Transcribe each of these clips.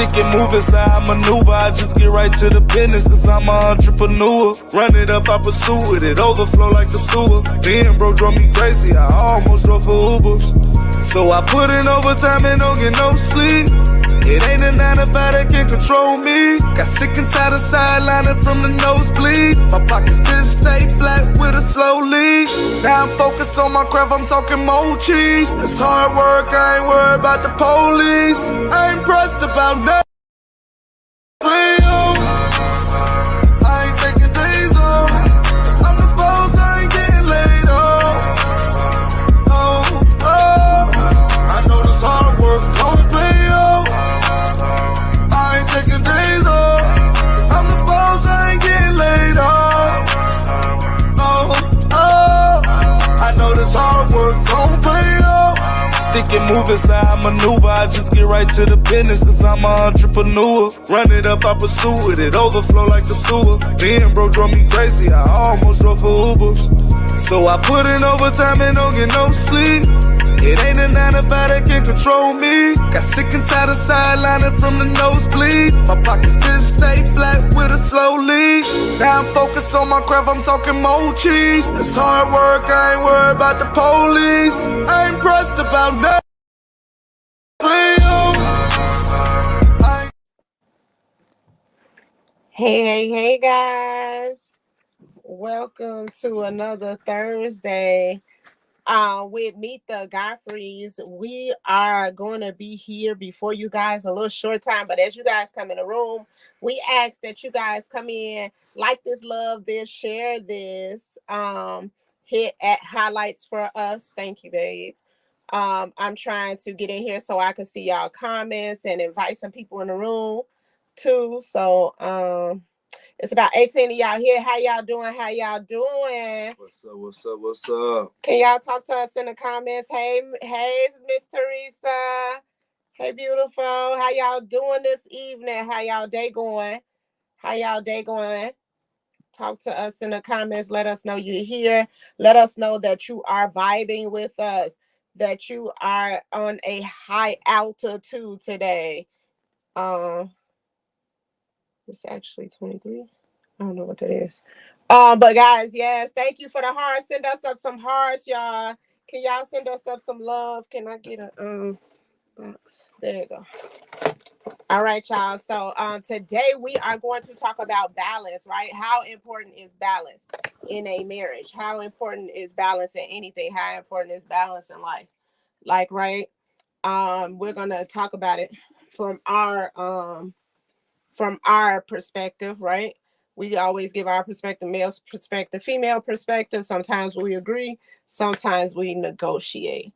Stick and move is how I maneuver. I just get right to the business, cause I'm an entrepreneur. Run it up, I pursue it. It overflow like the sewer. Then bro drove me crazy. I almost drove for Uber. So I put in overtime and don't get no sleep. It ain't a 9 to 5 that can control me. Got sick and tired of sidelining from the nosebleed. My pockets just stay flat with a slow lead. Now I'm focused on my craft, I'm talking more cheese. It's hard work, I ain't worried about the police. I ain't pressed about nothing. I ain't taking days off. I'm the boss, I ain't getting laid off. I know this hard work don't pay off. I ain't taking days off. I'm the boss, I ain't getting laid off. I know this hard work don't pay off. Stick and move is how I maneuver. I just get right to the business, cause I'm an entrepreneur. Run it up, I pursue it. It overflow like the sewer. Then bro drove me crazy. I almost drove for Uber. So I put in overtime and don't get no sleep. It ain't a 9 to 5 that can control me. Got sick and tired of sidelining from the nosebleed. My pockets just stay flat with a slow lead. Now I'm focused on my craft, I'm talking more cheese. It's hard work, I ain't worried about the police. I ain't pressed about nothing. Hey guys. Welcome to another Thursday with Meet the Godfreys. We are going to be here before you guys a little short time, but as you guys come in the room, we ask that you guys come in, like this, love this, share this, hit at highlights for us. Thank you, babe. I'm trying to get in here so I can see y'all comments and invite some people in the room too. So it's about 18 of y'all here. How y'all doing? How y'all doing? What's up? Can y'all talk to us in the comments? Hey, Miss Teresa. Hey, beautiful. How y'all doing this evening? How y'all day going? Talk to us in the comments. Let us know you're here. Let us know that you are vibing with us, that you are on a high altitude today. It's actually 23. I don't know what that is. But guys, yes, thank you for the hearts. Send us up some hearts, y'all. Can y'all send us up some love? Can I get a box? There you go. All right, y'all. So today we are going to talk about balance, right? How important is balance in a marriage? How important is balance in anything? How important is balance in life? Like, right? We're gonna talk about it from our perspective, right? We always give our perspective, male perspective, female perspective. Sometimes we agree, sometimes we negotiate.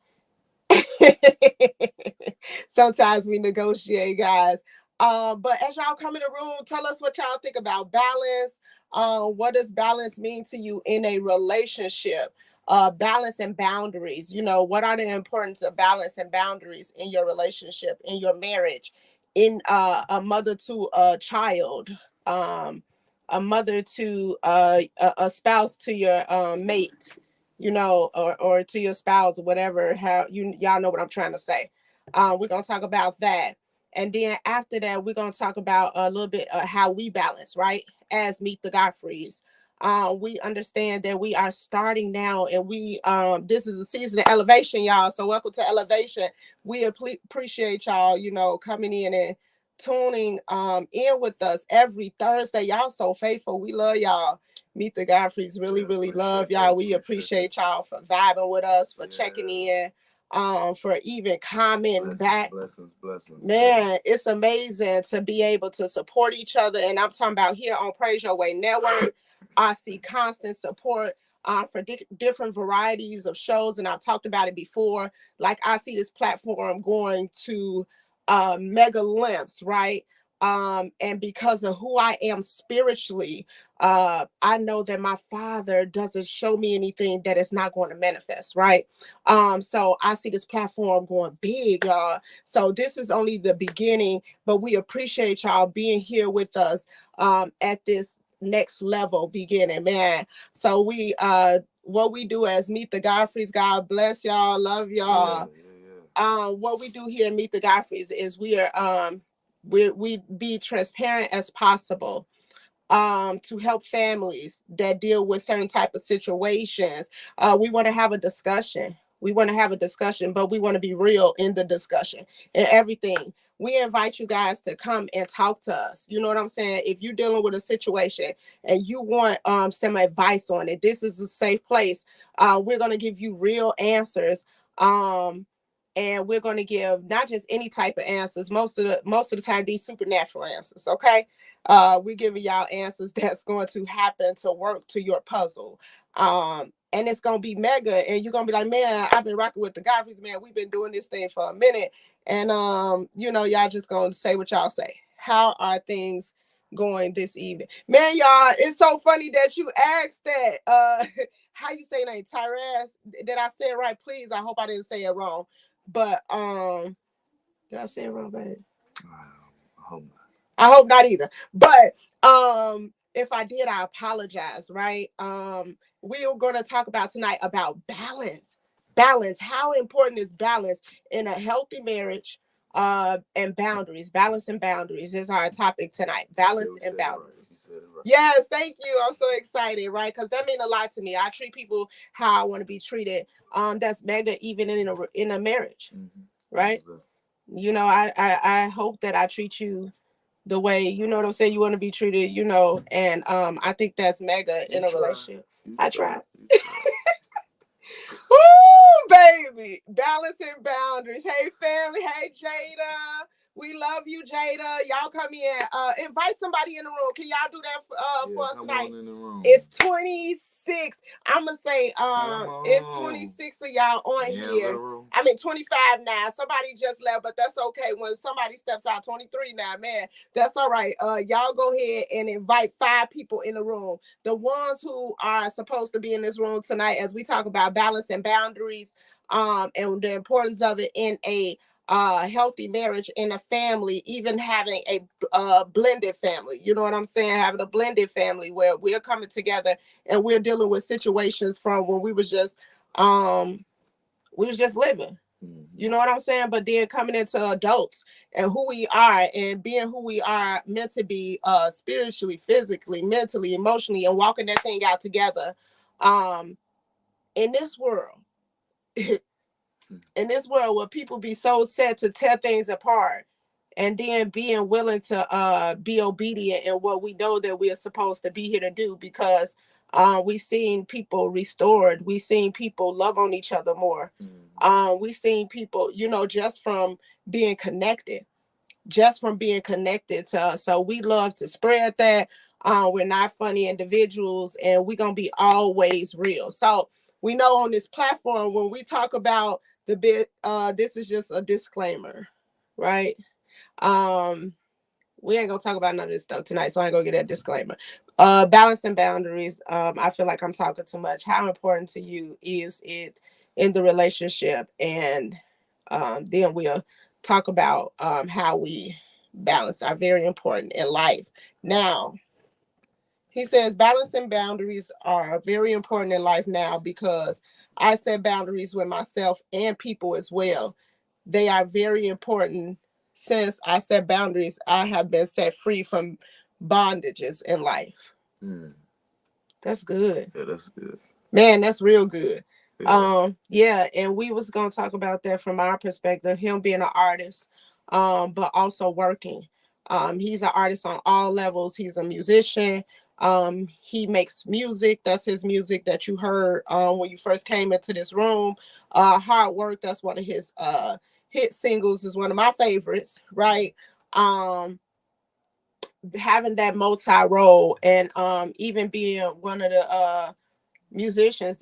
Sometimes we negotiate, guys. But as y'all come in the room, tell us what y'all think about balance. What does balance mean to you in a relationship? Balance and boundaries. You know, what are the importance of balance and boundaries in your relationship, in your marriage, in a mother to a child, a mother to a spouse to your mate, you know, or to your spouse, or whatever, how y'all know what I'm trying to say. We're going to talk about that. And then after that, we're going to talk about a little bit how we balance, right? As Meet the Godfreys. We understand that we are starting now, and we this is a season of elevation, y'all. So welcome to Elevation. We appreciate y'all, you know, coming in and tuning in with us every Thursday. Y'all so faithful. We love y'all. Meet the Godfreys. Really love y'all. We appreciate y'all for vibing with us, for checking in, for even commenting back. Blessings. Man, it's amazing to be able to support each other. And I'm talking about here on Praise Your Way Network. I see constant support for different varieties of shows. And I've talked about it before. Like, I see this platform going to mega lengths, right? And because of who I am spiritually, I know that my Father doesn't show me anything that is not going to manifest, right? So I see this platform going big, y'all. So this is only the beginning, but we appreciate y'all being here with us at this next level beginning, man. So we what we do as Meet the Godfreys, God bless y'all, love y'all. What we do here at Meet the Godfreys is we are we be transparent as possible, to help families that deal with certain type of situations. We want to have a discussion. We want to have a discussion, but we want to be real in the discussion and everything. We invite you guys to come and talk to us. You know what I'm saying? If you're dealing with a situation and you want some advice on it, this is a safe place. We're going to give you real answers. And we're going to give not just any type of answers. Most of the time, these supernatural answers. Okay, we're giving y'all answers that's going to happen to work to your puzzle. And it's gonna be mega, and you're gonna be like, man, I've been rocking with the Godfreys, man. We've been doing this thing for a minute, and y'all just gonna say what y'all say. How are things going this evening, man? Y'all, it's so funny that you asked that. How you say name, Tyrese? Did I say it right? Please, I hope I didn't say it wrong. But did I say it wrong, babe? I hope not. I hope not either. But if I did, I apologize, right? We are going to talk about tonight about balance. Balance. How important is balance in a healthy marriage? And boundaries. Balance and boundaries is our topic tonight. Balance and boundaries. Right. Yes, thank you. I'm so excited, right? Because that means a lot to me. I treat people how I want to be treated. That's mega, even in a marriage, right? You know, I hope that I treat you the way, you know what I'm saying, you want to be treated, and I think that's mega in a relationship. I tried. Woo, baby. Balancing boundaries. Hey, family. Hey, Jada. We love you, Jada. Y'all come in. Invite somebody in the room. Can y'all do that for us tonight? It's 26. I'm gonna say it's 26 of y'all on here. I mean 25 now. Somebody just left, but that's okay. When somebody steps out, 23 now, man, that's all right. Y'all go ahead and invite 5 people in the room. The ones who are supposed to be in this room tonight as we talk about balance and boundaries, and the importance of it in a healthy marriage, in a family, even having a blended family. You know what I'm saying? Having a blended family where we're coming together and we're dealing with situations from when we was just living. You know what I'm saying? But then coming into adults and who we are and being who we are meant to be, spiritually, physically, mentally, emotionally, and walking that thing out together. In this world, where people be so set to tear things apart, and then being willing to be obedient in what we know that we are supposed to be here to do, because we seen people restored, we seen people love on each other more. We seen people, just from being connected, to us. So we love to spread that. We're not funny individuals, and we're gonna be always real. So we know on this platform, when we talk about the bit, this is just a disclaimer, right? We ain't gonna talk about none of this stuff tonight, so I ain't gonna get that disclaimer. Balance and boundaries. I feel like I'm talking too much. How important to you is it in the relationship? And then we'll talk about how we balance are very important in life. Now, he says balance and boundaries are very important in life now, because I set boundaries with myself and people as well. They are very important. Since I set boundaries, I have been set free from bondages in life. That's good. Yeah, that's good. Man, that's real good. Yeah, and we was gonna talk about that from our perspective, him being an artist, but also working. He's an artist on all levels. He's a musician. He makes music. That's his music that you heard when you first came into this room. Hard Work, that's one of his hit singles, is one of my favorites, right? Having that multi-role, and even being one of the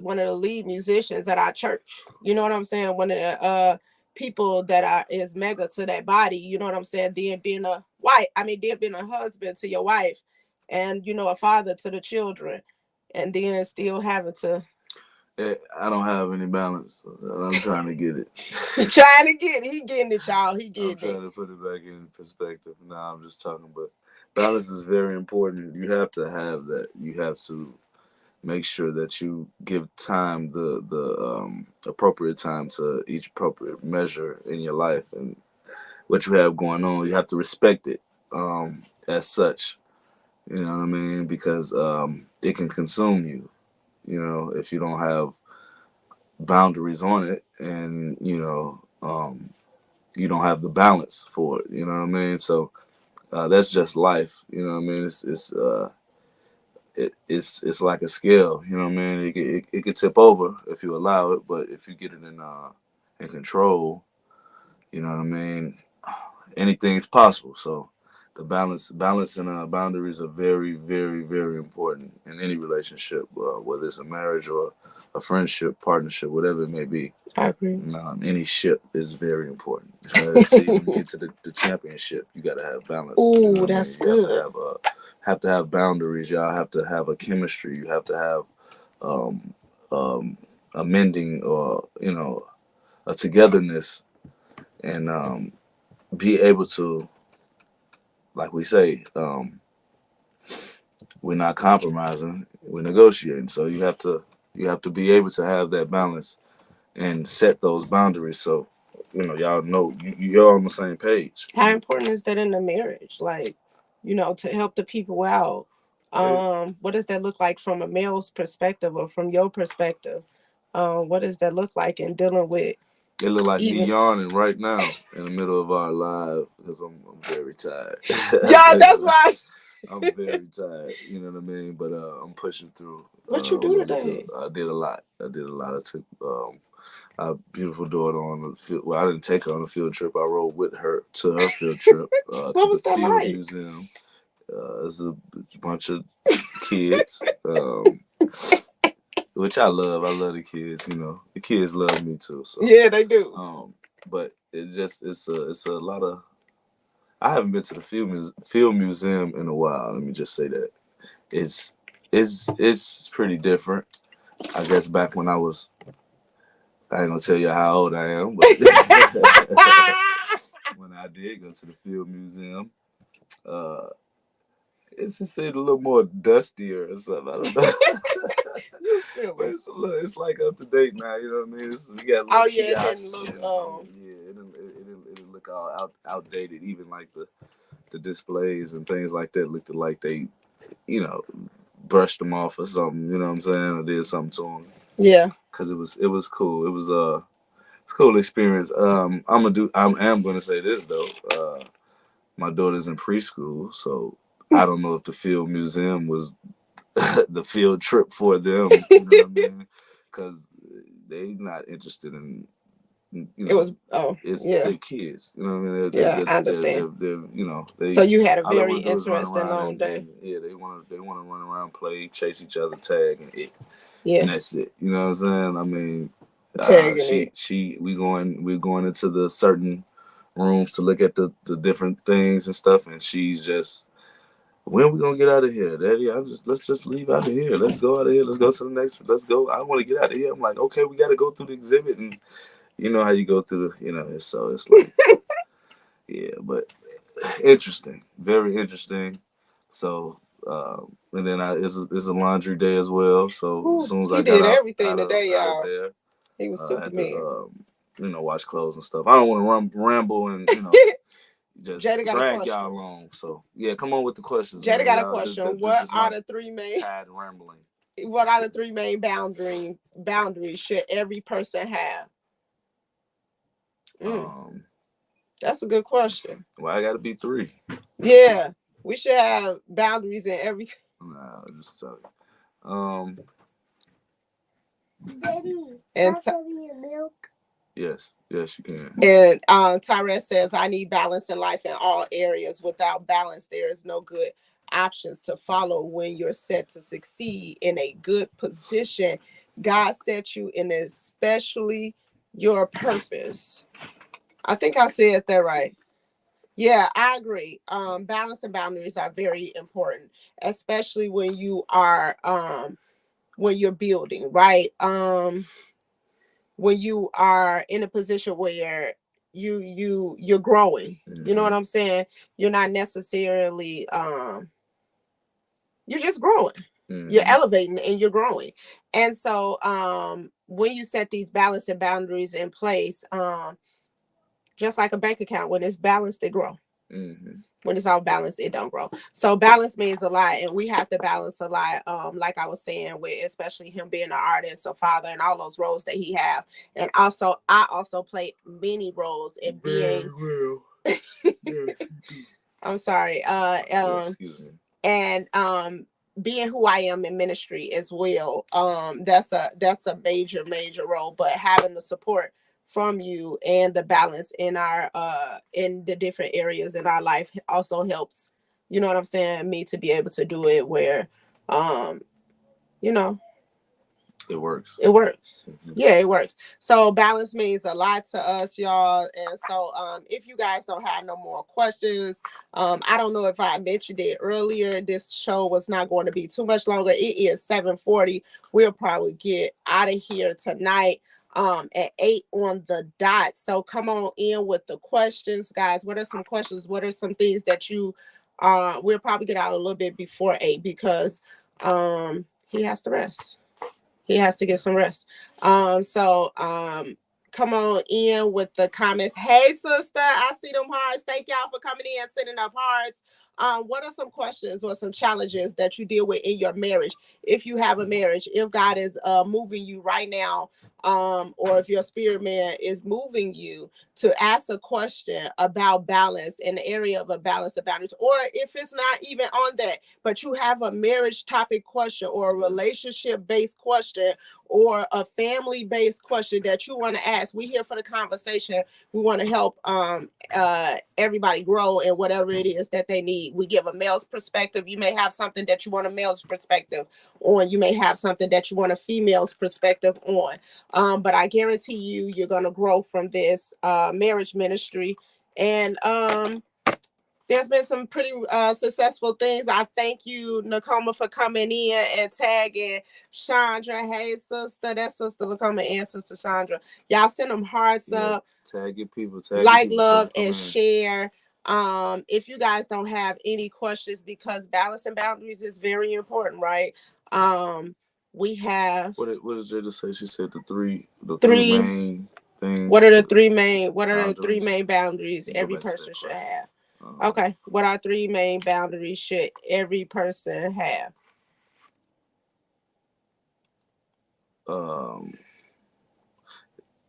one of the lead musicians at our church. You know what I'm saying? One of the people that is mega to that body. You know what I'm saying? Then being a wife, then being a husband to your wife, and a father to the children, and then still having to. I don't have any balance. I'm trying to get it. He's trying to get it. He getting it, y'all. He getting it. I'm trying to put it back in perspective. Now I'm just talking, but balance is very important. You have to have that. You have to make sure that you give time, the appropriate time, to each appropriate measure in your life. And what you have going on. You have to respect it as such. You know what I mean? Because it can consume you. You know, if you don't have boundaries on it, and you don't have the balance for it. You know what I mean? So that's just life. You know what I mean? It's like a scale. You know what I mean? It could tip over if you allow it, but if you get it in control, you know what I mean. Anything's possible. So the balance and boundaries are very, very, very important in any relationship, whether it's a marriage or a friendship, partnership, whatever it may be. I agree. Any ship is very important. See, when you get to the championship, you got to have balance. Ooh, you know that's I mean? You good. have to have boundaries. Y'all have to have a chemistry. You have to have um, a mending, or a togetherness, and be able to, like we say, we're not compromising. We're negotiating. So you have to be able to have that balance and set those boundaries. So y'all know you're on the same page. How important is that in the marriage? Like, to help the people out. What does that look like from a male's perspective, or from your perspective? What does that look like in dealing with? It look like me yawning right now in the middle of our live because I'm very tired. Yeah, that's why. I'm very tired. You know what I mean? But I'm pushing through. What you do today? I did a lot. I took our beautiful daughter on the field. Well, I didn't take her on a field trip. I rode with her to her field trip What to was the that field like? museum. It's a bunch of kids, which I love. I love the kids. The kids love me too. So yeah, they do. But it's a lot of. I haven't been to the field museum in a while. Let me just say that it's pretty different. I guess back when I ain't gonna tell you how old I am, but when I did go to the field museum, it's just a little more dustier or something. I don't know. You silly. But it's like up to date now. You know what I mean? You got it didn't look. it didn't look all outdated. Even like the displays and things like that looked like they, brushed them off or something. You know what I'm saying? Or did something to them. Yeah. Because it was cool. It was it's a cool experience. I am gonna say this though. My daughter's in preschool, so I don't know if the field museum was the field trip for them. You know what I mean? Because they're not interested in. It was they're kids. You know what I mean? I understand. They. So you had a All they very want to do is run interesting around long day. and they want to run around, play, chase each other, tag, Yeah. and that's it. You know what I'm saying? I mean, we're going into the certain rooms to look at the different things and stuff, and she's just, when are we gonna get out of here, Daddy? Let's just leave out of here. Let's go out of here. Let's go to the next. Let's go. I want to get out of here. I'm like, okay, we got to go through the exhibit, and you know how you go through so it's like, yeah, but interesting, very interesting. So, and then it's a laundry day as well. So as soon as I got did everything today, out y'all. of there, he was I had Superman. to, wash clothes and stuff. I don't want to ramble and just drag y'all along. So yeah, come on with the questions. Jada got a Y'all, question. What are the three main? Tired rambling. What are the three main boundaries should every person have? That's a good question. Well, I got to be 3. Yeah, we should have boundaries in everything. Nah, just tell you. Daddy, and milk. Yes, you can. And Tyrese says, I need balance in life in all areas. Without balance, there is no good options to follow when you're set to succeed in a good position. God set you in, especially your purpose. I think I said that right. Yeah, I agree. Balance and boundaries are very important, especially when you are when you're building, right? When you are in a position where you're growing. Mm-hmm. You know what I'm saying? You're not necessarily you're just growing. Mm-hmm. You're elevating and you're growing. And so when you set these balance and boundaries in place, Just like a bank account, when it's balanced, it grow. Mm-hmm. When it's all balanced, it don't grow. So balance means a lot, and we have to balance a lot. Like I was saying, with especially him being an artist, a father, and all those roles that he have. And also, I also play many roles in being. Well. I'm sorry. Excuse me. And being who I am in ministry as well. That's a major role. But having the support from you and the balance in our in the different areas in our life also helps, you know what I'm saying, me to be able to do it where you know, it works. Mm-hmm. Yeah, it works. So balance means a lot to us, y'all. And so if you guys don't have no more questions, I don't know if I mentioned it earlier, this show was not going to be too much longer. It is 7:40. We'll probably get out of here tonight at 8 on the dot. So come on in with the questions, guys. What are some questions? What are some things that you we'll probably get out a little bit before 8 because he has to rest. He has to get some rest. Come on in with the comments. Hey, sister, I see them hearts. Thank y'all for coming in and sending up hearts. What are some questions or some challenges that you deal with in your marriage? If you have a marriage, if God is moving you right now, or if your spirit man is moving you to ask a question about balance in the area of a balance of boundaries, or if it's not even on that, but you have a marriage topic question or a relationship based question or a family based question that you want to ask, we here for the conversation. We want to help everybody grow in whatever it is that they need. We give a male's perspective. You may have something that you want a male's perspective on. You may have something that you want a female's perspective on. But I guarantee you're going to grow from this marriage ministry. And there's been some pretty successful things. I thank you, Nakoma, for coming in and tagging Chandra. Hey, sister. That's Sister Nakoma and Sister Chandra. Y'all send them hearts up. Tag your people. Like, love, and share. If you guys don't have any questions, because balance and boundaries is very important, right? We have what did Jada say? She said the three main things. What are the three main boundaries every person should have? Okay, what are 3 main boundaries should every person have?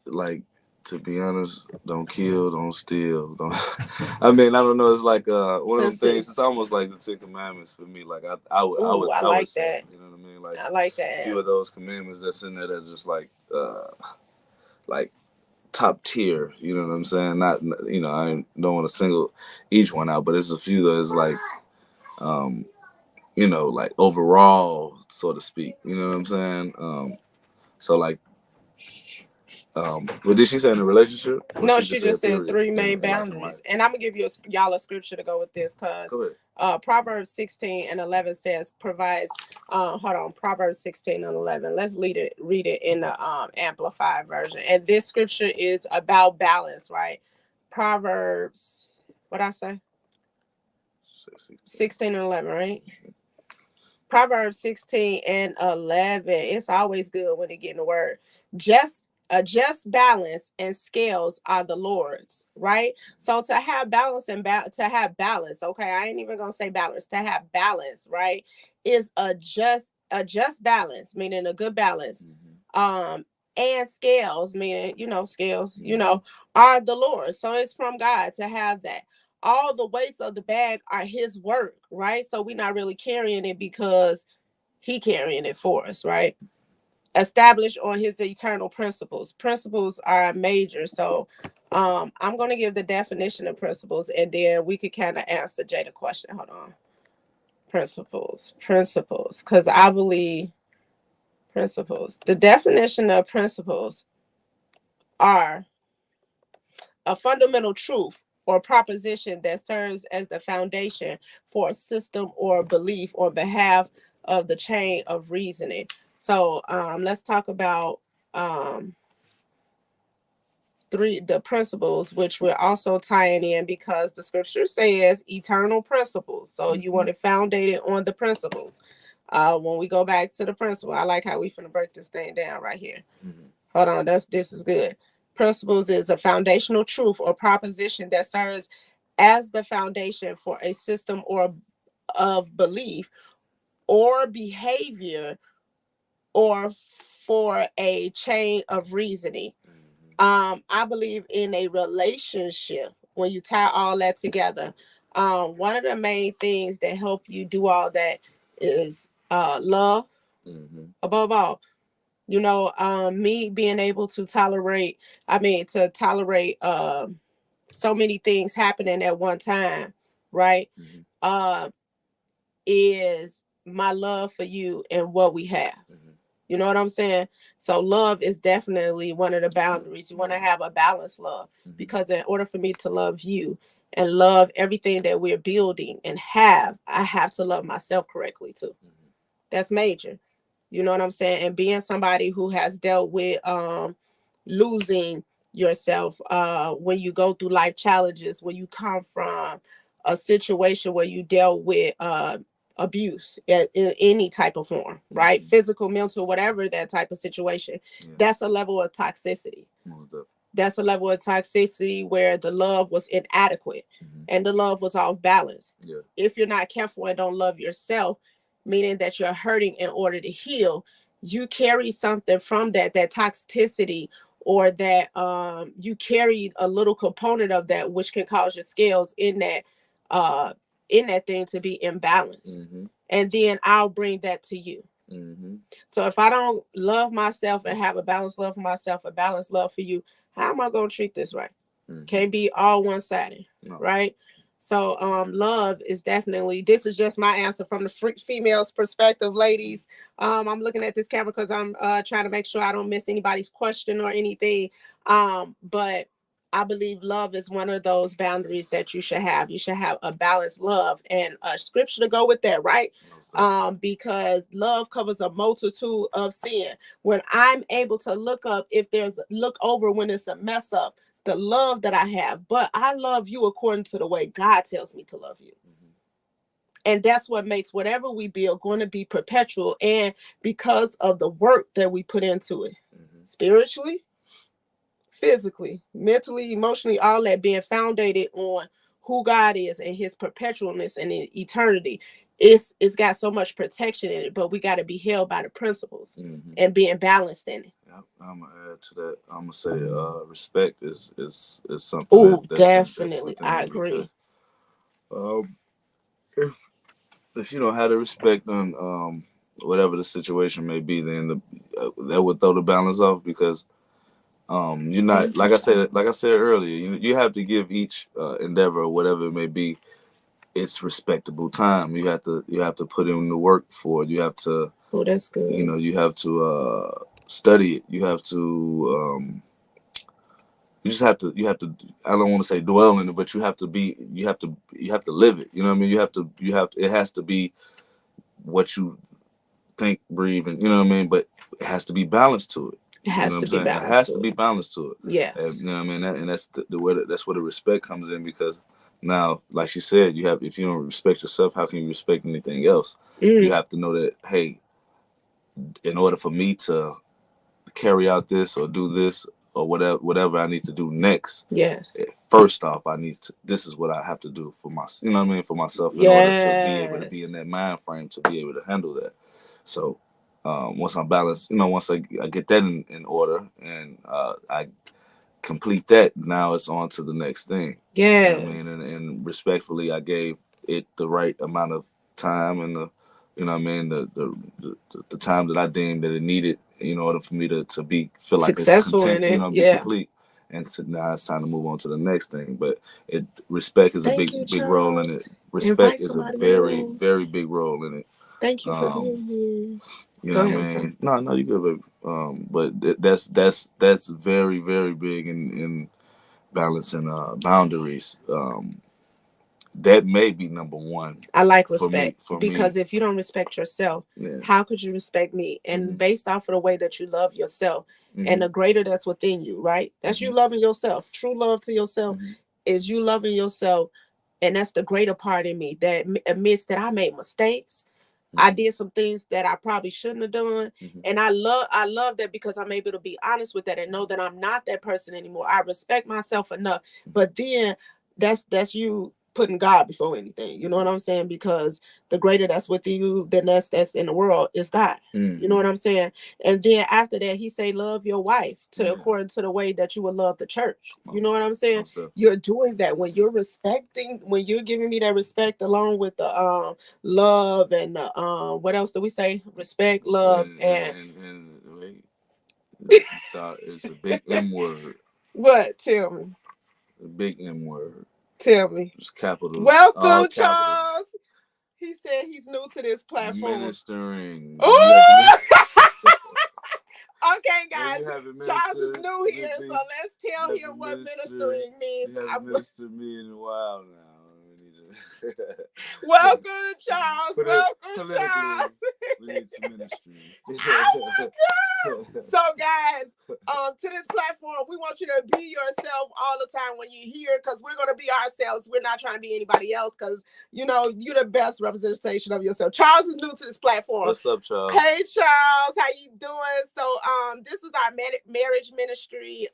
Like, to be honest, don't kill, don't steal, don't. I mean, I don't know. It's like one of them things. It's almost like the 10 Commandments for me. Like I would say, you know what I mean? Like, I like that. A few of those commandments that's in there that just like top tier. You know what I'm saying? Not, you know, I don't want to single each one out, but it's a few that is like, you know, like overall, so to speak. You know what I'm saying? So like. What did she say in a relationship? No, she just said 3 main boundaries. And I'm gonna give y'all a scripture to go with this, because Proverbs 16:11 says provides. Proverbs 16:11. Let's read it in the Amplified version. And this scripture is about balance, right? Proverbs, what I say? 16:11, right? Proverbs 16:11. It's always good when they get in the word. A just balance and scales are the Lord's, right? So to have balance okay, I ain't even gonna say balance. To have balance, right, is a just balance, meaning a good balance. And scales, meaning, scales, are the Lord. So it's from God to have that. All the weights of the bag are his work, right? So we're not really carrying it because he carrying it for us, right? Established on his eternal principles. Principles are major. So I'm going to give the definition of principles, and then we could kind of answer Jada's question. Hold on. Principles, because I believe principles. The definition of principles are a fundamental truth or proposition that serves as the foundation for a system or belief on behalf of the chain of reasoning. So let's talk about the principles, which we're also tying in because the scripture says eternal principles. So you want it founded on the principles. When we go back to the principle, I like how we finna break this thing down right here. Hold on, this is good. Principles is a foundational truth or proposition that serves as the foundation for a system or of belief or behavior or for a chain of reasoning. I believe in a relationship, when you tie all that together, one of the main things that help you do all that is love above all. Me being able to tolerate, to tolerate so many things happening at one time, right? Uh, is my love for you and what we have. You know what I'm saying? So love is definitely one of the boundaries. You want to have a balanced love, because in order for me to love you and love everything that we're building and have, I have to love myself correctly too. That's major. You know what I'm saying? And being somebody who has dealt with losing yourself when you go through life challenges, when you come from a situation where you dealt with abuse in any type of form, right? Physical, mental, whatever that type of situation. That's a level of toxicity. That's a level of toxicity where the love was inadequate and the love was off balance. If you're not careful and don't love yourself, meaning that you're hurting in order to heal, you carry something from that toxicity, or that you carry a little component of that, which can cause your scales in that thing to be imbalanced. And then I'll bring that to you. So if I don't love myself and have a balanced love for myself, a balanced love for you, how am I going to treat this right? Can't be all one-sided, right? So love is definitely, this is just my answer from the female's perspective, ladies. I'm looking at this camera because I'm trying to make sure I don't miss anybody's question or anything. But I believe love is one of those boundaries that you should have. You should have a balanced love, and a scripture to go with that, right? Because love covers a multitude of sin. When I'm able to look over when it's a mess up, the love that I have, but I love you according to the way God tells me to love you. And that's what makes whatever we build going to be perpetual, and because of the work that we put into it, spiritually, physically, mentally, emotionally, all that being founded on who God is and his perpetualness and in eternity. It's got so much protection in it, but we got to be held by the principles and being balanced in it. I'm gonna add to that. I'm gonna say respect is something. Oh, definitely, I agree. Because, if you don't have the respect on whatever the situation may be, then that would throw the balance off, because you're not, like I said earlier, you have to give each endeavor or whatever it may be its respectable time. You have to put in the work for it. You have to. Oh, that's good. You have to study it. You have to. You just have to. You have to. I don't want to say dwell in it, but you have to be. You have to live it. You know what I mean? You have to. It has to be what you think, breathe, and you know what I mean. But it has to be balanced to it. It has to be balanced. It has to be balanced to it. Yes. And, you know what I mean? And that's that's where the respect comes in, because now, like she said, if you don't respect yourself, how can you respect anything else? You have to know that, hey, in order for me to carry out this or do this or whatever I need to do next. Yes. First off, this is what I have to do for you know what I mean, for myself, in order to be able to be in that mind frame to be able to handle that. So once I'm balanced, once I get that in order and I complete that, now it's on to the next thing. Yes. You know what I mean? And respectfully, I gave it the right amount of time and the time that I deemed that it needed in order for me to feel like successful it's content, in it. be complete. And now it's time to move on to the next thing. But respect is a big role in it. Respect is a very, very big role in it. Thank you for being here. You know what I mean? No, you good, baby. But that's very, very big in balancing boundaries. That may be number one. I like respect because if you don't respect yourself, how could you respect me? And based off of the way that you love yourself and the greater that's within you, right? That's you loving yourself. True love to yourself is you loving yourself. And that's the greater part in me that admits that I made mistakes. I did some things that I probably shouldn't have done. And I love that because I'm able to be honest with that and know that I'm not that person anymore. I respect myself enough. But then that's you putting God before anything. You know what I'm saying? Because the greater that's within you than that's in the world is God. You know what I'm saying? And then after that, he say, love your wife according to the way that you would love the church. You know what I'm saying? You're doing that when you're respecting, when you're giving me that respect along with the love and what else do we say? Respect, love, and wait, it's a big M word. What? Tell me. A big M word. Tell me. It's capitals. Welcome, Charles. He said he's new to this platform. Ministering. Oh! Okay, guys. Charles is new here, so let's tell him what ministering means. He hasn't ministered me in a while now. Welcome, Charles. Welcome, Charles. We need some ministry. Oh my God. So, guys, to this platform, we want you to be yourself all the time when you're here, because we're going to be ourselves. We're not trying to be anybody else, because, you know, you're the best representation of yourself. Charles is new to this platform. What's up, Charles? Hey, Charles. How you doing? So, this is our marriage ministry.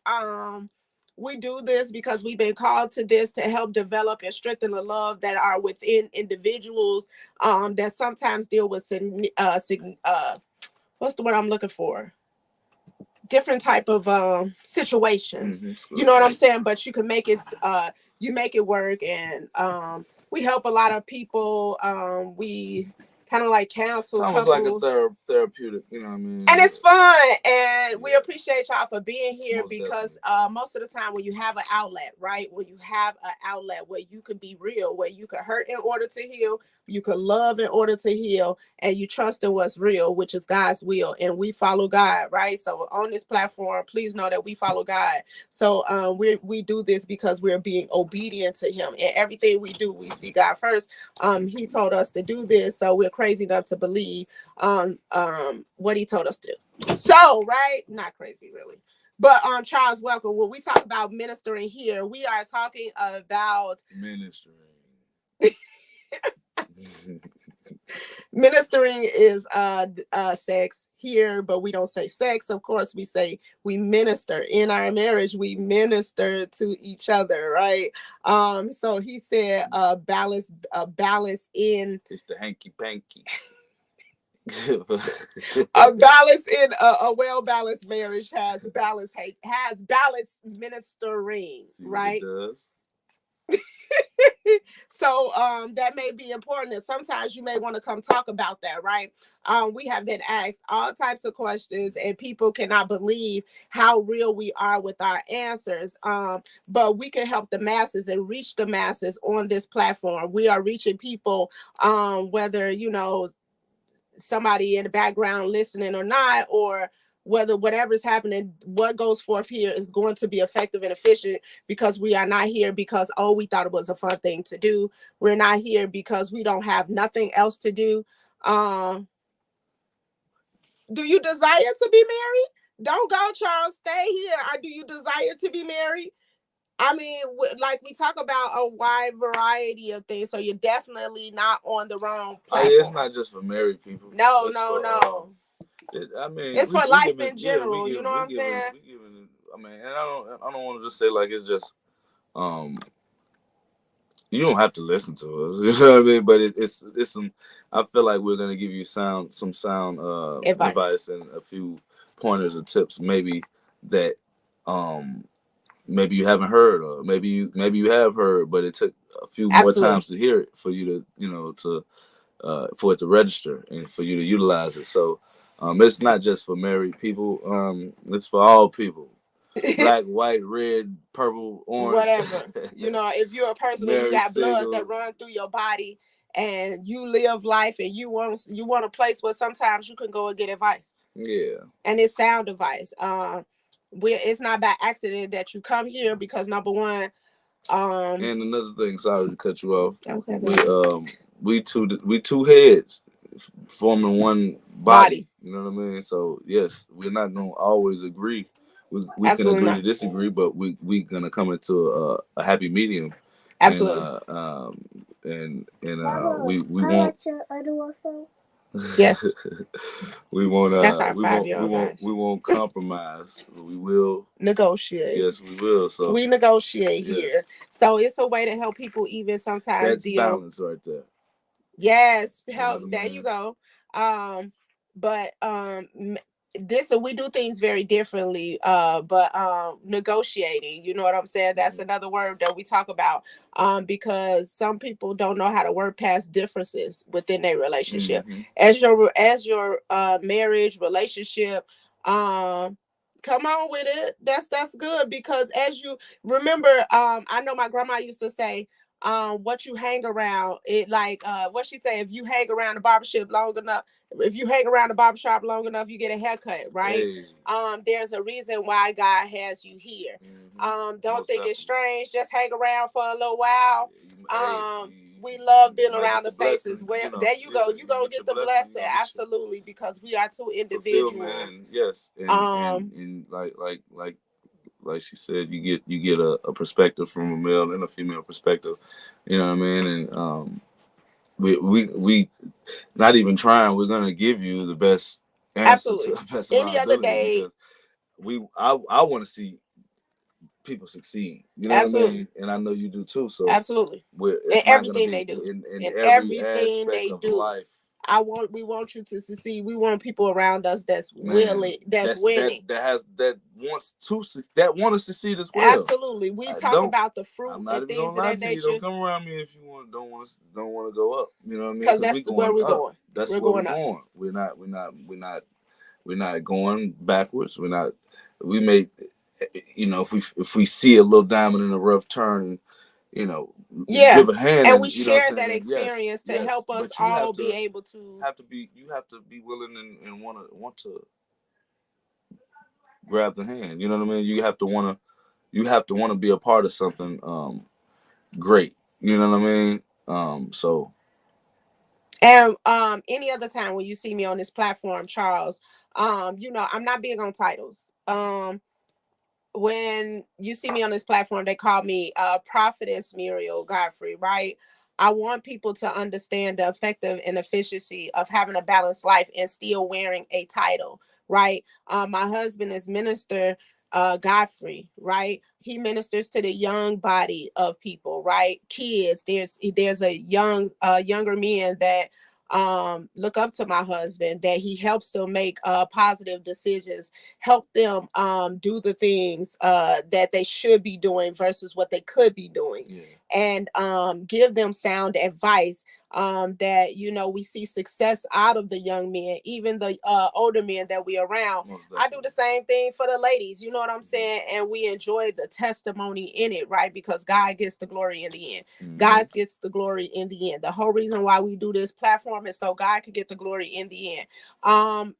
We do this because we've been called to this to help develop and strengthen the love that are within individuals that sometimes deal with what's the word I'm looking for? Different type of situations. You know what I'm saying? But you can make it you make it work, and we help a lot of people. We kind of like counsel. It's almost couples. like a therapeutic, you know what I mean? And it's fun, and we appreciate y'all for being here, because most of the time when you have an outlet, right? When you have an outlet where you can be real, where you can hurt in order to heal, you can love in order to heal, and you trust in what's real, which is God's will, and we follow God, right? So on this platform, please know that we follow God. So we do this because we're being obedient to Him, and everything we do, we see God first. He told us to do this, so we're crazy enough to believe what He told us to do. So, right, not crazy really, but Charles, welcome. When we talk about ministering here, we are talking about ministering. Ministering is sex here, but we don't say sex. Of course, we say we minister in our marriage. We minister to each other, right? So he said balance in. It's the hanky panky. A balance in a well-balanced marriage has balance ministering. See, right? It does. So that may be important, and sometimes you may want to come talk about that, right? We have been asked all types of questions, and people cannot believe how real we are with our answers. But we can help the masses and reach the masses on this platform. We are reaching people, whether you know somebody in the background listening or not, or whether whatever's happening, what goes forth here is going to be effective and efficient, because we are not here because, oh, we thought it was a fun thing to do. We're not here because we don't have nothing else to do. Do you desire to be married? Don't go, Charles. Stay here. Or do you desire to be married? I mean, like we talk about a wide variety of things, so you're definitely not on the wrong platform. It's not just for married people. No. I mean, it's for life in general. You know what I'm saying? I mean, and I don't want to just say like it's just you don't have to listen to us. You know what I mean? But it's some. I feel like we're gonna give you some sound advice and a few pointers and tips, maybe that maybe you haven't heard, or maybe you have heard, but it took a few more times to hear it for you to for it to register and for you to utilize it. So it's not just for married people. It's for all people. Black, white, red, purple, orange, whatever. You know, if you're a person who you got blood that run through your body and you live life and you want a place where sometimes you can go and get advice. Yeah. And it's sound advice. It's not by accident that you come here, because number one, and another thing, sorry to cut you off. Okay. We two heads forming one body. You know what I mean? So yes, we're not gonna always agree. We can agree to disagree, but we gonna come into a happy medium. Absolutely. And we won't. Your underwear phone? Yes. We won't That's our 5-year-old, we guys. won't compromise. We will. Negotiate. Yes, we will. So We negotiate here. yes, So it's a way to help people even sometimes that's deal. balance right there. Yes, You know what help. I There you mean? go. But this we do things very differently. But negotiating, you know what I'm saying? That's Mhm. another word that we talk about. Because some people don't know how to work past differences within their relationship. Mhm. As your marriage relationship, come on with it. That's good because as you remember, I know my grandma used to say, what you hang around it, like what she say, if you hang around the barbershop long enough, if you hang around the barbershop long enough, you get a haircut, right? Hey. There's a reason why God has you here. Mhm. Don't Most think it's definitely. strange, just hang around for a little while. Hey, We love you being might around get the the saints as blessing. well. You know, There you yeah, go, you you gonna get your get the blessing. You blessing, gonna get your absolutely, because we are two fulfillment, individuals. and yes, um and like she said, you get a perspective from a male and a female perspective. You know what I mean? And we not even trying. We're gonna give you the best answer to Absolutely. the best of our Any other ability day. because I want to see people succeed. You know what I Absolutely. mean? And I know you do too. So Absolutely. In it's not gonna everything they be do. in In every everything aspect they of do. life. We want you to succeed. We want people around us that's Man, willing, that's winning. that want to succeed as well. Absolutely. We I talk don't. about the fruit I'm not and even things gonna of lie that to you. Don't nature come around me if you don't want to go up. You know what I mean? because Because that's we where going we're up. going. That's We're where we're going up. going. We're not going backwards. We're not. We may, if we see a little diamond in a rough turn, you know, Yeah. give a hand, And we and you know what share I'm saying. that And yes, experience to yes. help us But all be able to. you have to be willing and want to grab the hand. You know what I mean? You have to want to be a part of something great. You know what I mean? So And any other time when you see me on this platform, Charles, I'm not big on titles. When you see me on this platform, they call me Prophetess Muriel Godfrey, right? I want people to understand the effective and efficiency of having a balanced life and still wearing a title, right? My husband is Minister Godfrey, right? He ministers to the young body of people, right? Kids. There's a younger men that look up to my husband, that he helps them make positive decisions, help them do the things that they should be doing versus what they could be doing, yeah, and give them sound advice, that we see success out of the young men, even the older men that we around. most I do the definitely. same thing for the ladies, you know what I'm saying? And we enjoy the testimony in it, right? Because God gets the glory in the end. Mm-hmm. God gets the glory in the end. The whole reason why we do this platform is so God can get the glory in the end.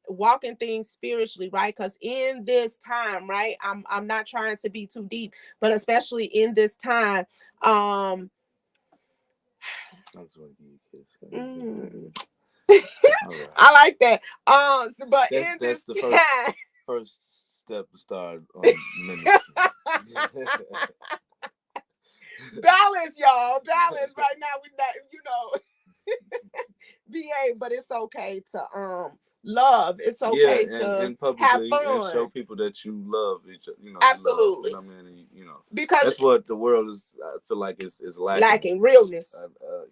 Walking things spiritually, right? Because in this time, right, I'm not trying to be too deep, but especially in this time, I just want to give you a kiss. mm, All right. I like that. But That's in this the time, first step to start ministry. balance, y'all, balance. Right now, we not, behave, but it's okay to love. It's Yeah, okay to and have publicly and show fun. people that you love each other. You love. You know Absolutely, what I mean? And because that's what the world is. I feel like is lacking. lacking realness.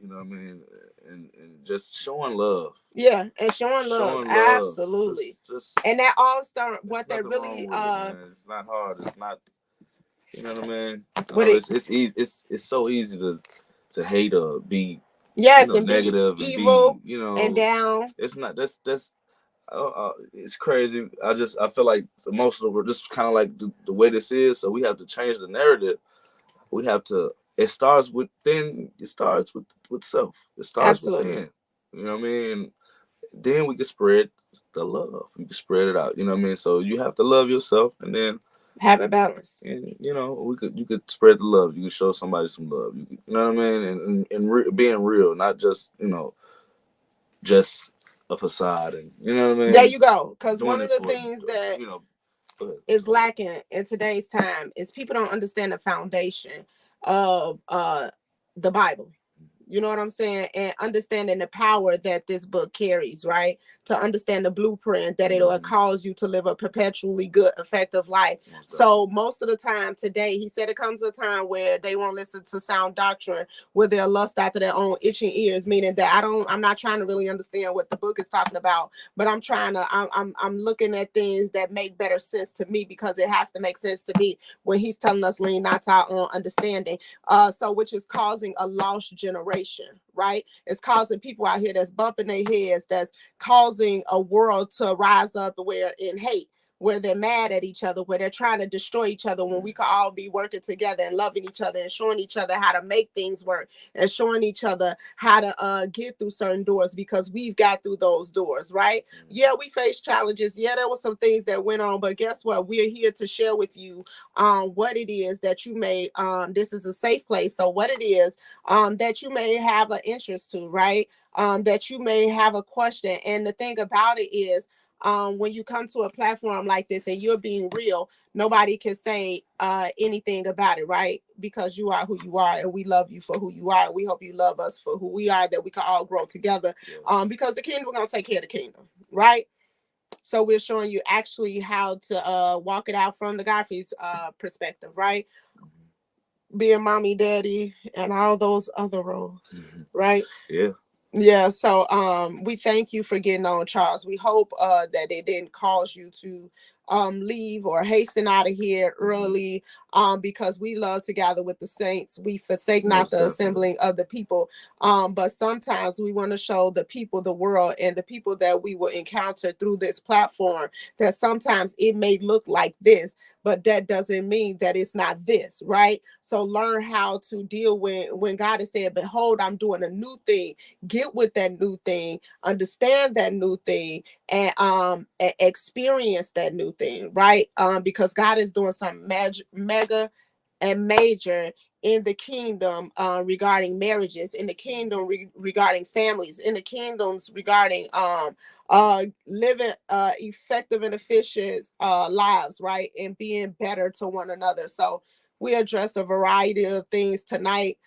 You know what I mean? And just showing love. Yeah, and showing love, Showing love. absolutely. Just And that all start there's what that nothing wrong really with it, man. It's not hard. It's not. You know what I mean? what it It's easy. It's so easy to hate or be yes, and be negative and be evil and down. it's not that's it's crazy. I feel like most of the world, this is kind of like the way this is. So we have to change the narrative. We have to. It starts within. It starts with self. It starts Absolutely. within. You know what I mean? Then we can spread the love. We can spread it out. You know what I mean? So you have to love yourself, and then Have a balance. and you could spread the love. You can show somebody some love. You know what I mean? Being real, not just just a facade, and you know what I There mean, you go. Because doing one of it the for things that go ahead. is lacking in today's time is people don't understand the foundation of the Bible. You know what I'm saying? And understanding the power that this book carries, right? To understand the blueprint that it'll cause you to live a perpetually good, effective life. So most of the time today, he said it comes a time where they won't listen to sound doctrine, where they'll lust after their own itching ears, meaning that I'm not trying to really understand what the book is talking about, but I'm looking at things that make better sense to me, because it has to make sense to me when he's telling us lean not to our own understanding. So which is causing a lost generation, right? It's causing people out here that's bumping their heads, that's causing a world to rise up where in hate, where they're mad at each other, where they're trying to destroy each other, when we could all be working together and loving each other and showing each other how to make things work and showing each other how to get through certain doors, because we've got through those doors, right? Yeah, we faced challenges. Yeah, there were some things that went on, but guess what? We're here to share with you what it is that you may, this is a safe place. So what it is that you may have an interest to, right? That you may have a question. And the thing about it is, when you come to a platform like this and you're being real, nobody can say anything about it, right? Because you are who you are, and we love you for who you are. And we hope you love us for who we are, that we can all grow together. Because the kingdom, we're going to take care of the kingdom, right? So we're showing you actually how to walk it out from the Godfreys perspective, right? Being mommy, daddy, and all those other roles, right? Yeah. So we thank you for getting on, Charles. We hope that it didn't cause you to leave or hasten out of here early, because we love to gather with the saints. We forsake not the assembling of the people, but sometimes we want to show the people, the world, and the people that we will encounter through this platform, that sometimes it may look like this, but that doesn't mean that it's not this, right? So learn how to deal with when God has said, behold, I'm doing a new thing. Get with that new thing, understand that new thing, and experience that new thing, right? Because God is doing something mega and major in the kingdom, regarding marriages, in the kingdom regarding families, in the kingdoms regarding living effective and efficient lives, right? And being better to one another. So we address a variety of things tonight.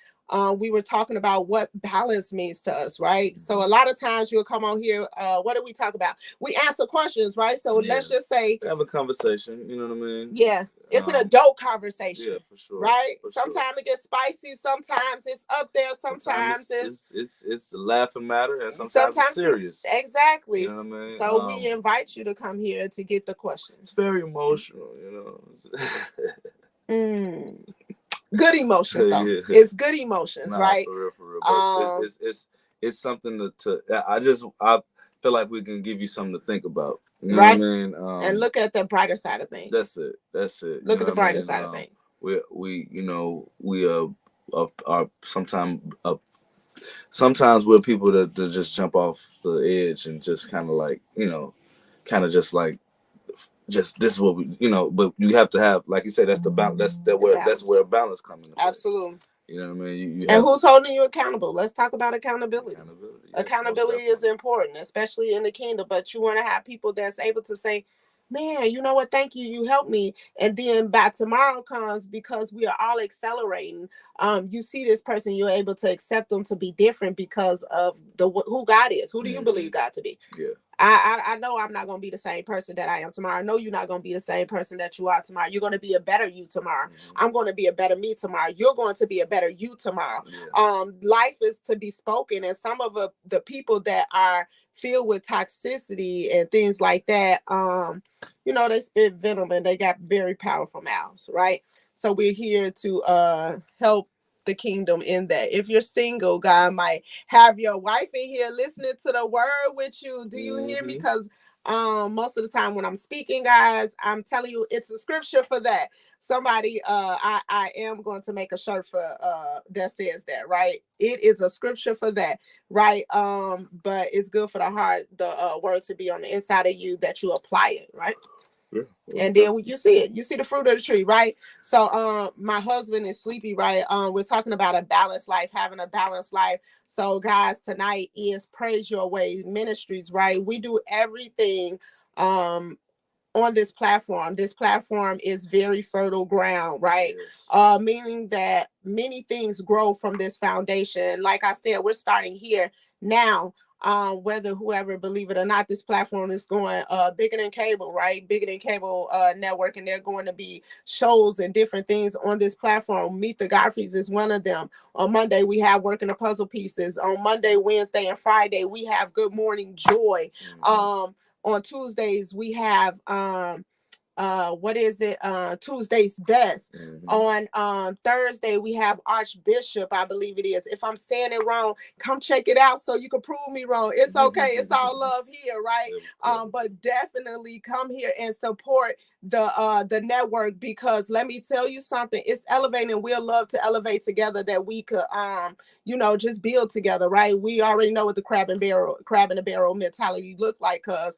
We were talking about what balance means to us, right? So a lot of times you'll come on here. What do we talk about? We answer questions, right? So let's just say have a conversation. You know what I mean? Yeah, it's an adult conversation. Yeah, for sure. Right? Sometimes it gets spicy. Sometimes it's up there. Sometimes it's a laughing matter, and sometimes it's serious. Exactly. You know what I mean? So we invite you to come here to get the questions. It's very emotional, you know. Good emotions, though. Yeah. It's good emotions, right? For real. But it's something to I feel like we can give you something to think about. You know what I mean? And look at the brighter side of things. That's it. Look at the brighter side of things. We are sometimes we're people that just jump off the edge and just kind of like, just this is what we, but you have to have, like you say, that's the balance. That's where balance comes into play. Absolutely. You know what I mean? And who's holding you accountable? Let's talk about accountability. Accountability is important, especially in the kingdom. But you want to have people that's able to say, man, you know what? Thank you. You helped me. And then by tomorrow comes, because we are all accelerating. You see this person, you're able to accept them to be different because of who God is. Who do you believe God to be? Yeah. I know I'm not going to be the same person that I am tomorrow. I know you're not going to be the same person that you are tomorrow. You're going to be a better you tomorrow. I'm going to be a better me tomorrow. You're going to be a better you tomorrow. Yeah. Life is to be spoken. And some of the people that are filled with toxicity and things like that, they spit venom and they got very powerful mouths, right? So we're here to help the kingdom in that. If you're single, God might have your wife in here listening to the word with you. Do you hear me? Because most of the time when I'm speaking, guys, I'm telling you, it's a scripture for that. Somebody, I am going to make a shirt for that says that, right? It is a scripture for that, right? But it's good for the heart, the word to be on the inside of you, that you apply it, right? Yeah. And then you see it. You see the fruit of the tree, right? So my husband is sleepy, right? We're talking about a balanced life, having a balanced life. So guys, tonight is Praise Your Way Ministries, right? We do everything on this platform. This platform is very fertile ground, right? Yes. Meaning that many things grow from this foundation. Like I said, we're starting here now. Whether whoever believe it or not, this platform is going bigger than cable, right? Bigger than cable network, and they're going to be shows and different things on this platform. Meet the Godfreys is one of them. On Monday, we have Working the Puzzle Pieces. On Monday, Wednesday, and Friday, we have Good Morning Joy. On Tuesdays, we have what is it? Tuesday's Best. On Thursday, we have Archbishop, I believe it is. If I'm saying it wrong, come check it out so you can prove me wrong. It's okay. It's all love here, right? But definitely come here and support the network, because let me tell you something, it's elevating. We'll love to elevate together, that we could just build together, right? We already know what the crab in the barrel mentality look like, because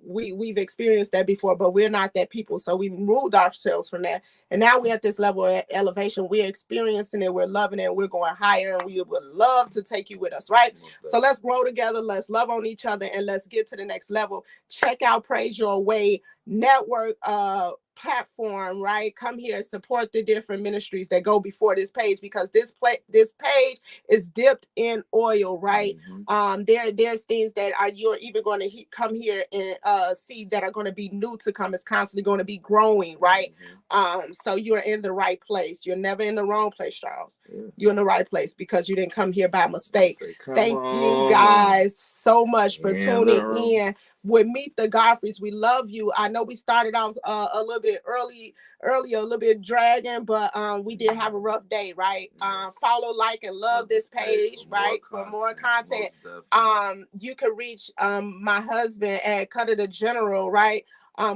we've experienced that before, but we're not that people, so we moved ourselves from that, and now we're at this level of elevation. We're experiencing it, we're loving it, we're going higher, and we would love to take you with us, right? So let's grow together, let's love on each other, and let's get to the next level. Check out Praise Your Way network platform, right? Come here, support the different ministries that go before this page, because this page is dipped in oil, right? There's things that you're even going to come here and see that are going to be new to come. It's constantly going to be growing, right? So you're in the right place. You're never in the wrong place, Charles. You're in the right place because you didn't come here by mistake. Thank you guys so much for tuning in with Meet the Godfreys. We love you. I know we started off a little bit earlier, a little bit dragging, but we did have a rough day, right? Follow, like, and love this page, right? For more content. You can reach my husband at Cutter the General, right?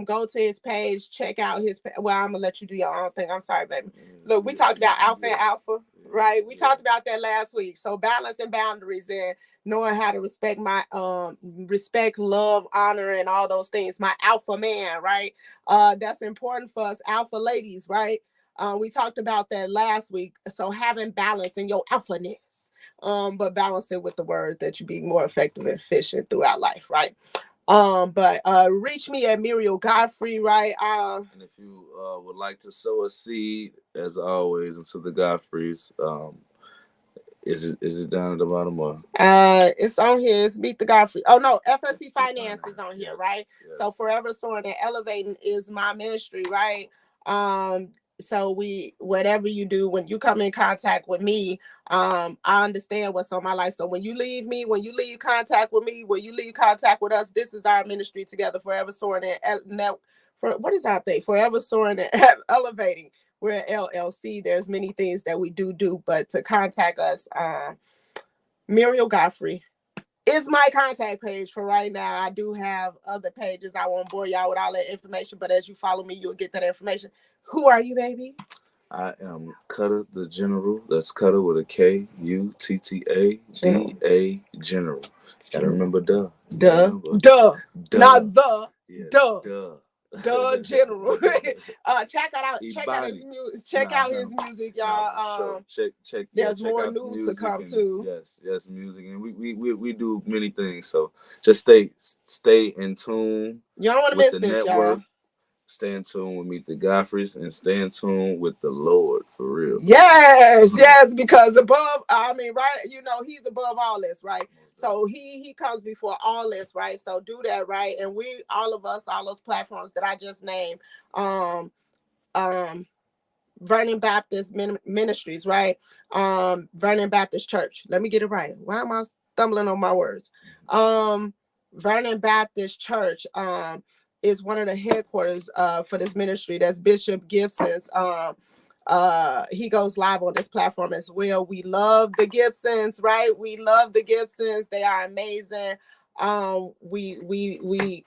Go to his page, check out his. Well, I'm gonna let you do your own thing. I'm sorry, baby. Look, we talked about alpha and alpha, right? We talked about that last week. So balance and boundaries, and knowing how to respect my respect, love, honor, and all those things. My alpha man, right? That's important for us alpha ladies, right? We talked about that last week. So having balance in your alphaness, but balance it with the word that you be more effective and efficient throughout life, right? But reach me at Muriel Godfrey, right? And if you would like to sow a seed, as always, into the Godfreys, is it down at the bottom or? It's on here. It's Meet the Godfrey. Oh no, FSC Finance is on here, right? Yes. So Forever Soaring and Elevating is my ministry, right? So whatever you do, when you come in contact with me, I understand what's on my life. So when you leave me, when you leave contact with me, when you leave contact with us, this is our ministry together, Forever Soaring and what is our thing? Forever Soaring and Elevating. We're an LLC. There's many things that we do, but to contact us, Muriel Godfrey is my contact page for right now. I do have other pages. I won't bore y'all with all that information, but as you follow me, you'll get that information. Who are you, baby? I am Cutter the General. That's Cutter with a K, UTTA General. Gotta remember duh. Not the General. Check out his music. Check out his music, y'all. Check. There's more new to come too. Yes, music, and we do many things. So just stay in tune. You don't want to miss this, network. Y'all. Stay in tune with Meet the Godfreys and stay in tune with the Lord, for real. Yes, because above, right, he's above all this, right? So he comes before all this, right? So do that, right? And we, all of us, all those platforms that I just named, Vernon Baptist Ministries, right? Vernon Baptist Church. Let me get it right. Why am I stumbling on my words? Vernon Baptist Church, is one of the headquarters for this ministry. That's Bishop Gibson's. He goes live on this platform as well. We love the Gibsons, right? We love the Gibsons. They are amazing. We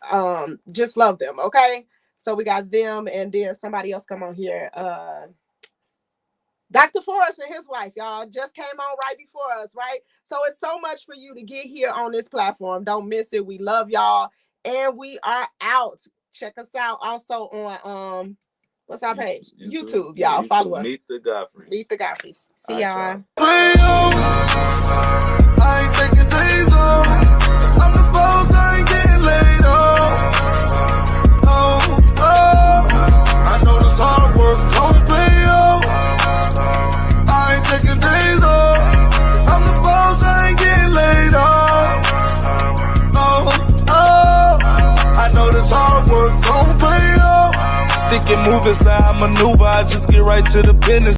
just love them. Okay, so we got them, and then somebody else come on here. Dr. Forrest and his wife, y'all, just came on right before us, right? So it's so much for you to get here on this platform. Don't miss it. We love y'all. And we are out. Check us out also on what's our page? YouTube, y'all. Follow us. Meet the Godfreys. Meet the Godfreys. See y'all. I ain't taking days off. I'm the boss, I ain't getting laid off. Oh. this hard work gon' pay off. Stick and move inside, maneuver, I just get right to the business.